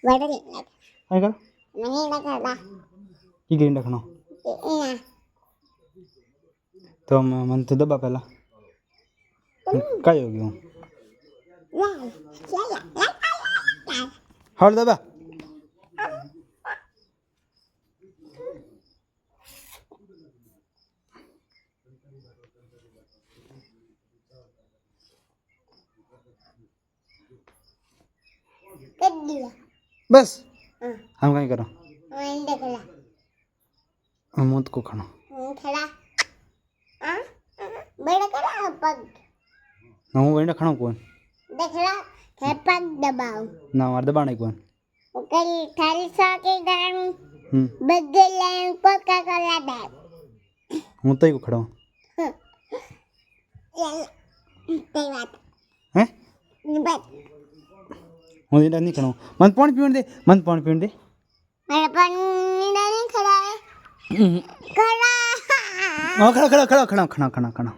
વડલી અહીં કર નહીં લખડા ઈ ગ્રીન રાખણો એના તો મને તો દબા પહેલા કયો ગયો લાલ ચાલ હાલ દબા કદ્દીલા બસ હા हम कहीं करो હું દેખલા हम मुंह को खाना હું ખડા આ બડા કરા પગ ना हूँ वही खाना कौन દેખલા કે પગ દબાવ ना मार दबाने कौन ઓકે થાળી સાકે ગામ બધે લાઈન કોકા કોલા દે હું તો ખડો તે વાત હે બસ હું ઇડા નહીં ખડો મન પાણી પીવણ દે મન પાણી પીવણ દે મારે પણ નહીં ખડા ખડા ખડા ખડા ખડા ખડા ખડા ખડા ખડા